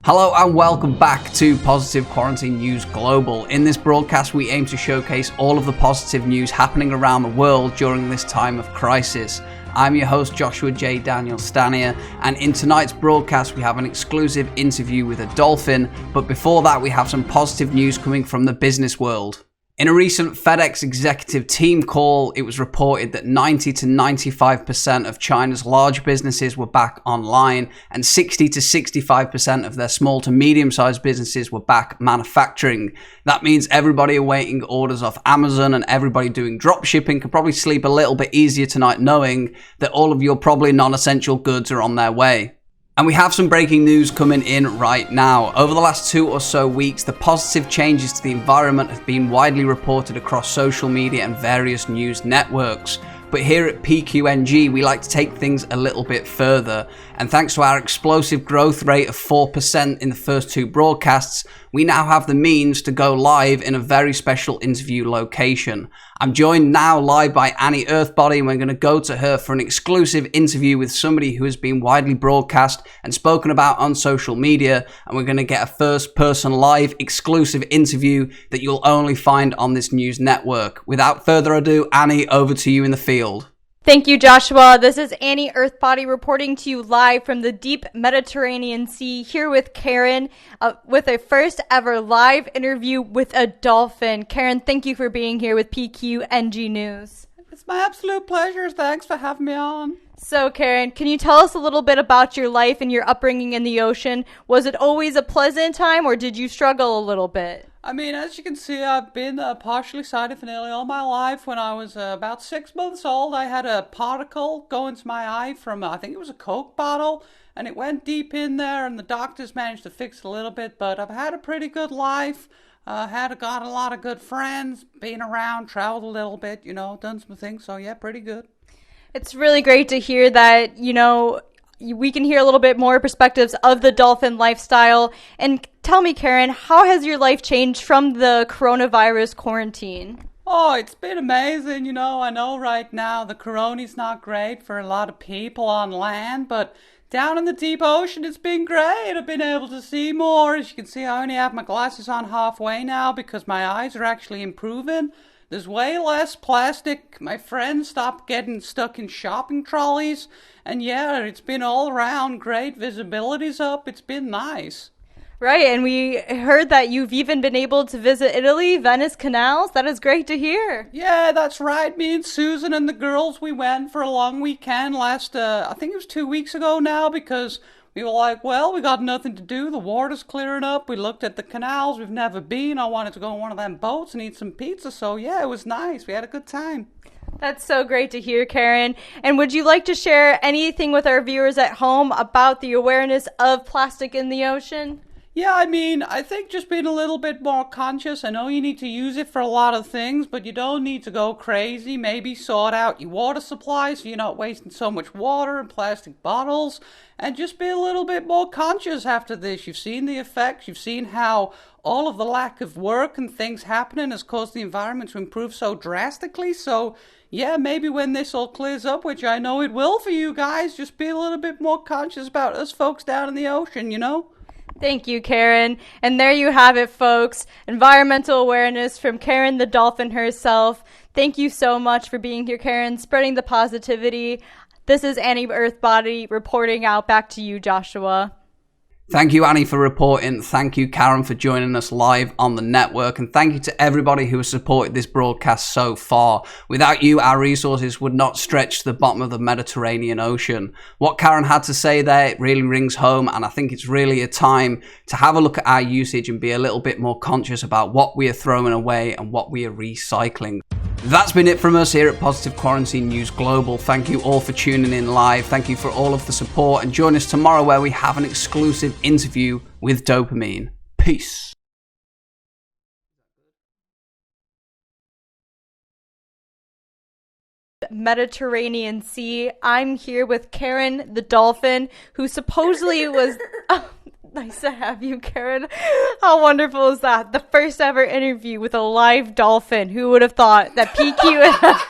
Hello and welcome back to Positive Quarantine News Global. In this broadcast, we aim to showcase all of the positive news happening around the world during this time of crisis. I'm your host, Joshua J. Daniel Stanier, and in tonight's broadcast, we have an exclusive interview with a dolphin, but before that, we have some positive news coming from the business world. In a recent FedEx executive team call, it was reported that 90 to 95% of China's large businesses were back online and 60 to 65% of their small to medium-sized businesses were back manufacturing. That means everybody awaiting orders off Amazon and everybody doing drop shipping can probably sleep a little bit easier tonight knowing that all of your probably non-essential goods are on their way. And we have some breaking news coming in right now. Over the last 2 or so weeks, the positive changes to the environment have been widely reported across social media and various news networks. But here at PQNG, we like to take things a little bit further. And thanks to our explosive growth rate of 4% in the first 2 broadcasts, we now have the means to go live in a very special interview location. I'm joined now live by Annie Earthbody, and we're going to go to her for an exclusive interview with somebody who has been widely broadcast and spoken about on social media. And we're going to get a first-person live exclusive interview that you'll only find on this news network. Without further ado, Annie, over to you in the field. Thank you, Joshua. This is Annie Earthbody reporting to you live from the deep Mediterranean Sea, here with Karen, with a first ever live interview with a dolphin. Karen, thank you for being here with PQNG News. It's my absolute pleasure. Thanks for having me on. So, Karen, can you tell us a little bit about your life and your upbringing in the ocean? Was it always a pleasant time, or did you struggle a little bit? I mean, as you can see, I've been partially sighted for nearly all my life. When I was about 6 months old, I had a particle go into my eye from, I think it was a Coke bottle, and it went deep in there, and the doctors managed to fix it a little bit, but I've had a pretty good life. Got a lot of good friends, been around, traveled a little bit, done some things, so yeah, pretty good. It's really great to hear that, we can hear a little bit more perspectives of the dolphin lifestyle. And tell me, Karen, how has your life changed from the coronavirus quarantine? Oh, it's been amazing. I know right now the corona's not great for a lot of people on land, but down in the deep ocean, it's been great. I've been able to see more. As you can see, I only have my glasses on halfway now because my eyes are actually improving. There's way less plastic. My friends stopped getting stuck in shopping trolleys. And yeah, it's been all around great. Visibility's up. It's been nice. Right, and we heard that you've even been able to visit Italy, Venice canals. That is great to hear. Yeah, that's right. Me and Susan and the girls, we went for a long weekend last, I think it was 2 weeks ago now, because we were like, well, we got nothing to do. The water's clearing up. We looked at the canals. We've never been. I wanted to go on one of them boats and eat some pizza. So yeah, it was nice. We had a good time. That's so great to hear, Karen. And would you like to share anything with our viewers at home about the awareness of plastic in the ocean? Yeah, I think just being a little bit more conscious. I know you need to use it for a lot of things, but you don't need to go crazy. Maybe sort out your water supply so you're not wasting so much water in plastic bottles. And just be a little bit more conscious after this. You've seen the effects. You've seen how all of the lack of work and things happening has caused the environment to improve so drastically. So, yeah, maybe when this all clears up, which I know it will for you guys, just be a little bit more conscious about us folks down in the ocean, Thank you, Karen. And there you have it, folks. Environmental awareness from Karen the dolphin herself. Thank you so much for being here, Karen, spreading the positivity. This is Annie Earthbody reporting out. Back to you, Joshua. Thank you, Annie, for reporting. Thank you, Karen, for joining us live on the network. And thank you to everybody who has supported this broadcast so far. Without you, our resources would not stretch to the bottom of the Mediterranean Ocean. What Karen had to say there, it really rings home. And I think it's really a time to have a look at our usage and be a little bit more conscious about what we are throwing away and what we are recycling. That's been it from us here at Positive Quarantine News Global. Thank you all for tuning in live. Thank you for all of the support, and join us tomorrow where we have an exclusive interview with Dopamine. Peace. Mediterranean Sea. I'm here with Karen the dolphin, who supposedly was... Nice to have you, Karen. How wonderful is that? The first ever interview with a live dolphin. Who would have thought that PQ...